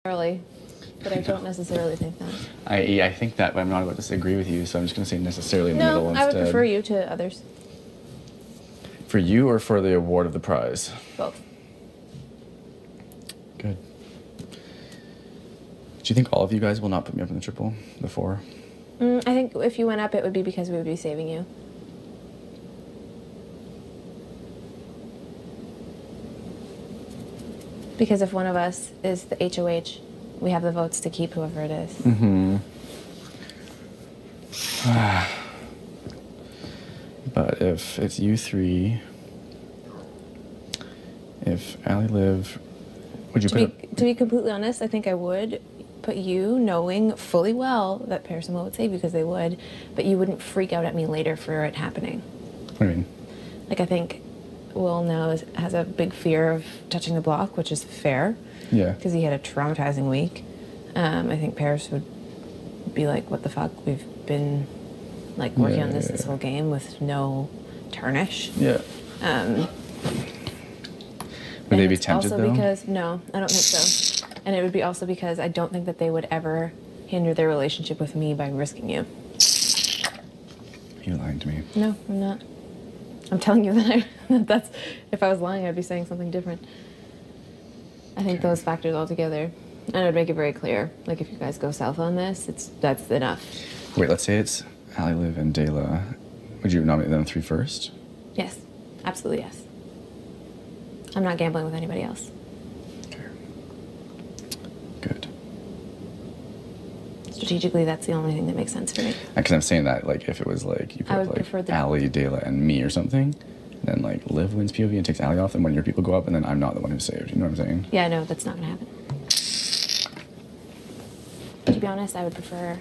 Early, but I don't necessarily think that. I think that, but I'm not about to disagree with you, so I'm just going to say necessarily in the middle instead. No, I would prefer you to others. For you or for the award of the prize? Both. Good. Do you think all of you guys will not put me up in the triple, the 4? I think if you went up, it would be because we would be saving you. Because if one of us is the HOH, we have the votes to keep whoever it is. Mm-hmm. But if it's you 3, if Allie Liv, would you to be completely honest, I think I would put you, knowing fully well that Paris and Will would save you because they would, but you wouldn't freak out at me later for it happening. What do you mean? Like, I think Will now has a big fear of touching the block, which is fair. Yeah. Because he had a traumatizing week. I think Paris would be like, what the fuck? We've been, like, working on this whole game with no tarnish. Yeah. Would they be tempted, also though? Because, no, I don't think so. And it would be also because I don't think that they would ever hinder their relationship with me by risking you. You're lying to me. No, I'm not. I'm telling you that that's, if I was lying, I'd be saying something different. I think those factors all together, and I would make it very clear, like, if you guys go south on this, that's enough. Wait, let's say it's Allie Liv and Dayla. Would you nominate them 3 first? Yes, absolutely yes. I'm not gambling with anybody else. Okay. Good. Strategically, that's the only thing that makes sense for me. Because I'm saying that, like, if it was like you put like Allie, Dayla, and me or something, then like Liv wins POV and takes Allie off, and one of your people go up, and then I'm not the one who's saved. You know what I'm saying? Yeah, no, that's not gonna happen. To be honest, I would prefer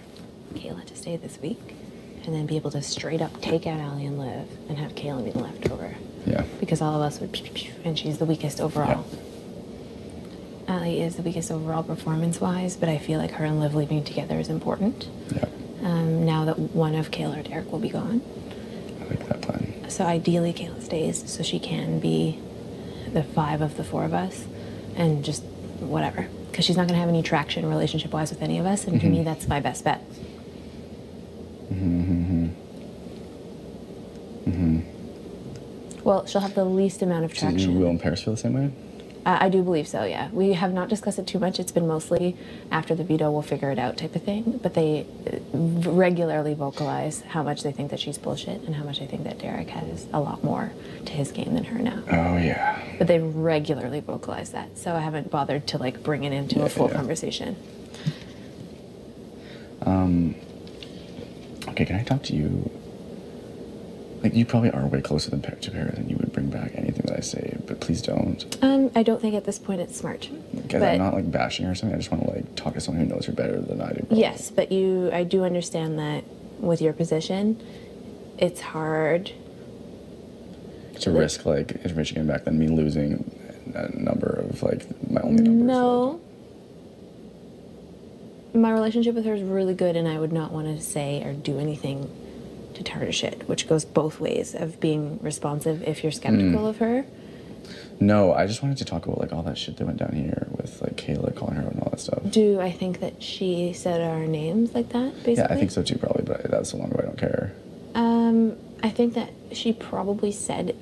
Kayla to stay this week, and then be able to straight up take out Allie and Liv, and have Kayla be the leftover. Yeah. Because all of us would, and she's the weakest overall. Yeah. Allie is the weakest overall performance-wise, but I feel like her and Liv leaving together is important. Yeah. Now that one of Kayla or Derek will be gone. I like that plan. So ideally Kayla stays, so she can be the 5 of the 4 of us, and just whatever. Because she's not going to have any traction relationship-wise with any of us, and to me that's my best bet. Well, she'll have the least amount of traction. Do you, Will, and Paris feel the same way? I do believe so, yeah. We have not discussed it too much. It's been mostly after the veto, we'll figure it out type of thing. But they regularly vocalize how much they think that she's bullshit and how much they think that Derek has a lot more to his game than her now. Oh, yeah. But they regularly vocalize that. So I haven't bothered to, like, bring it into a full conversation. Okay, can I talk to you? Like, you probably are way closer to Paris than you would bring back anything that I say, but please don't. I don't think at this point it's smart. Guys, I'm not, like, bashing her or something. I just want to, like, talk to someone who knows her better than I do. Probably. Yes, but I do understand that with your position, it's hard to risk, like, if Michigan back than me losing a number of, like, my only numbers. No. Like. My relationship with her is really good, and I would not want to say or do anything to tarnish it, which goes both ways of being responsive if you're skeptical of her. No, I just wanted to talk about, like, all that shit that went down here with, like, Kayla calling her out and all that stuff. Do I think that she said our names like that, basically? Yeah, I think so too, probably, but that's so long ago I don't care. I think that she probably said...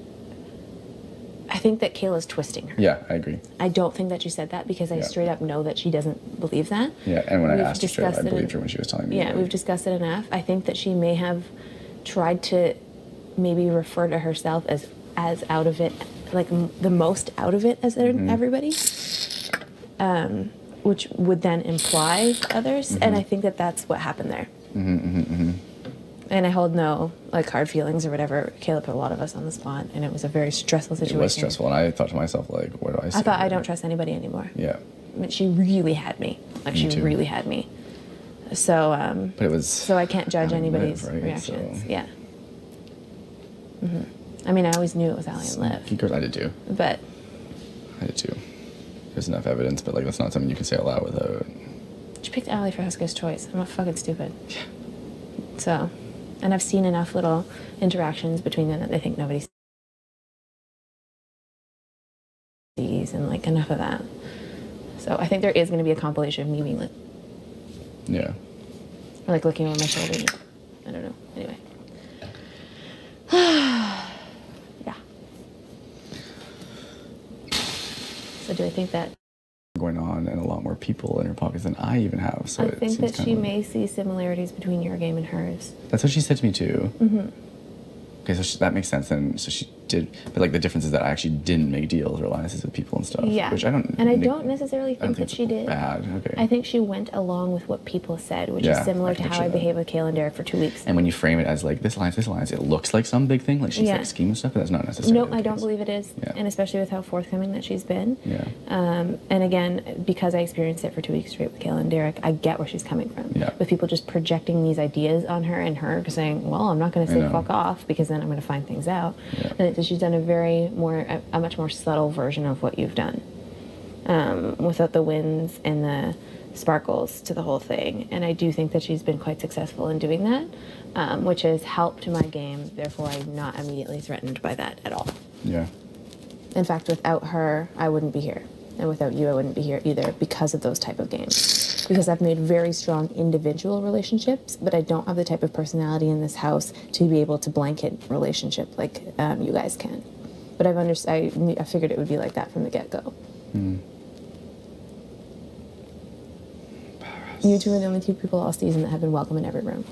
I think that Kayla's twisting her. Yeah, I agree. I don't think that she said that because I straight up know that she doesn't believe that. Yeah, and when I asked her straight up, I believed her when she was telling me. Yeah, we've discussed it enough. I think that she may have tried to maybe refer to herself as out of it, like the most out of it as everybody, which would then imply others, and I think that that's what happened there. And I hold no, like, hard feelings or whatever. Kayla put a lot of us on the spot, and it was a very stressful situation. It was stressful, and I thought to myself, like, what do I say? I thought, I don't trust anybody anymore. Yeah. I mean, she really had me. Like, she really had me. So, but it was... So I can't judge anybody's reactions. So. Yeah. I mean, I always knew it was Allie and Liv. Of course, I did too. But... I did too. There's enough evidence, but, like, that's not something you can say out loud without... She picked Allie for Huska's choice. I'm not fucking stupid. Yeah. So... And I've seen enough little interactions between them that they think nobody sees, and, like, enough of that. So I think there is going to be a compilation of me being like, yeah, or like looking over my shoulder. I don't know. Anyway. Yeah. So do I think that going on and a lot more people in her pockets than I even have. So I think that she may see similarities between your game and hers. That's what she said to me too. Mm-hmm. Okay, so that makes sense. And so she did, but like the difference is that I actually didn't make deals or alliances with people and stuff. Yeah. Which I don't. And I don't necessarily think that she did. Bad. Okay. I think she went along with what people said, which is similar to how I behaved with Kayla and Derek for 2 weeks. And when you frame it as like this alliance, it looks like some big thing, like she's like scheming stuff, but that's not necessarily. No, I don't believe it is. Yeah. And especially with how forthcoming that she's been. Yeah. And again, because I experienced it for 2 weeks straight with Kayla and Derek, I get where she's coming from. Yeah. With people just projecting these ideas on her and her saying, well, I'm not going to say fuck off because then I'm going to find things out. Yeah. And she's done a much more subtle version of what you've done, without the wins and the sparkles to the whole thing. And I do think that she's been quite successful in doing that, which has helped my game. Therefore, I'm not immediately threatened by that at all. Yeah. In fact, without her, I wouldn't be here. And without you, I wouldn't be here either because of those type of games. Because I've made very strong individual relationships, but I don't have the type of personality in this house to be able to blanket relationship like you guys can. But I figured it would be like that from the get-go. You two are the only two people all season that have been welcome in every room.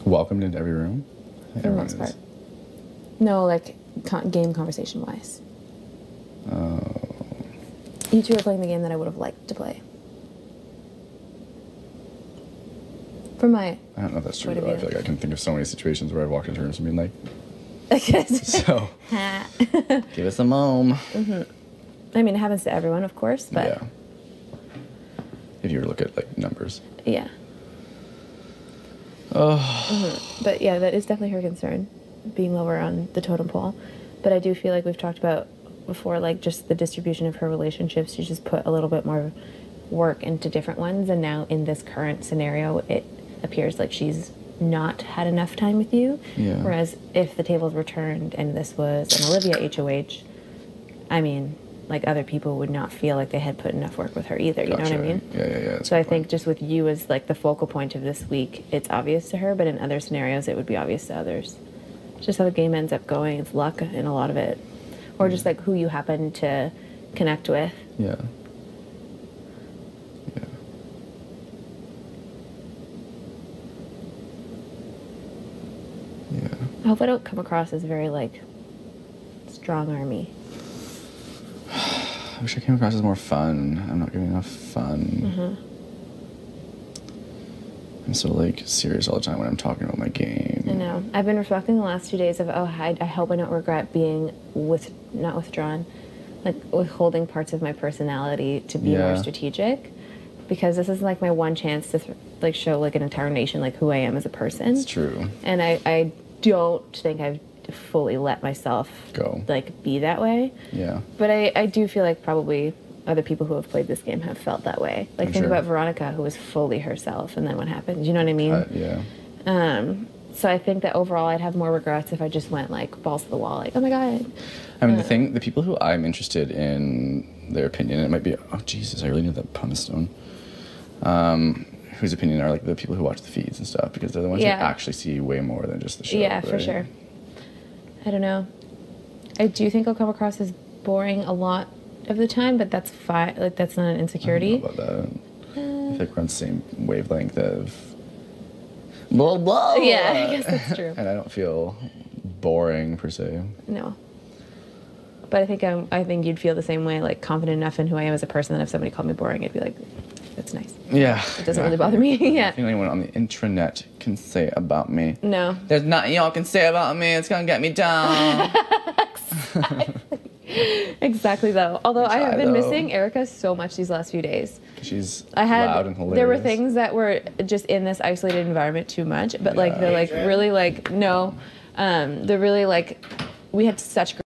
Welcomed into every room? For the most part. No, like game conversation-wise. Oh. You two are playing the game that I would have liked to play. From my I don't know if that's true, though. I feel like I can think of so many situations where I've walked into rooms and been like, so, give us a mom. I mean, it happens to everyone, of course, but... Yeah. If you were to look at, like, numbers. Yeah. Oh. But, yeah, that is definitely her concern, being lower on the totem pole. But I do feel like we've talked about before, like, just the distribution of her relationships. She just put a little bit more work into different ones, and now in this current scenario, it appears like she's not had enough time with you. Yeah. Whereas if the tables were turned and this was an Olivia HOH, I mean, like, other people would not feel like they had put enough work with her either. You know what I mean? Yeah. So I think just with you as like the focal point of this week, it's obvious to her, but in other scenarios, it would be obvious to others. It's just how the game ends up going. It's luck in a lot of it, or just like who you happen to connect with. Yeah. I hope I don't come across as very, like, strong army. I wish I came across as more fun. I'm not giving enough fun. I'm so, like, serious all the time when I'm talking about my game. I know. I've been reflecting the last 2 days of, I hope I don't regret being not withdrawn, like, withholding parts of my personality to be more strategic. Because this is, like, my one chance to, like, show, like, an entire nation, like, who I am as a person. It's true. And I don't think I've fully let myself go, like, be that way. Yeah. But I do feel like probably other people who have played this game have felt that way. Like, think about Veronica, who was fully herself, and then what happened? You know what I mean? Yeah. So I think that overall I'd have more regrets if I just went, like, balls to the wall, like, oh my God. I mean, the people who I'm interested in their opinion, it might be, oh Jesus, I really need that pumice stone. Whose opinion are, like, the people who watch the feeds and stuff, because they're the ones who actually see way more than just the show. Yeah, for sure. I don't know. I do think I'll come across as boring a lot of the time, but that's fine. Like, that's not an insecurity. I don't know about that. I feel like we're on the same wavelength of blah, blah. Yeah, I guess that's true. And I don't feel boring, per se. No. But I think you'd feel the same way, like, confident enough in who I am as a person that if somebody called me boring, I'd be like, that's nice. Yeah. It doesn't really bother me. Yeah. Nothing anyone on the intranet can say about me. No. There's nothing y'all can say about me. It's gonna get me down. Exactly, though. Although I have been missing Erica so much these last few days. She's loud and hilarious. There were things that were just in this isolated environment too much, but like they're like really like no, they're really like we had such.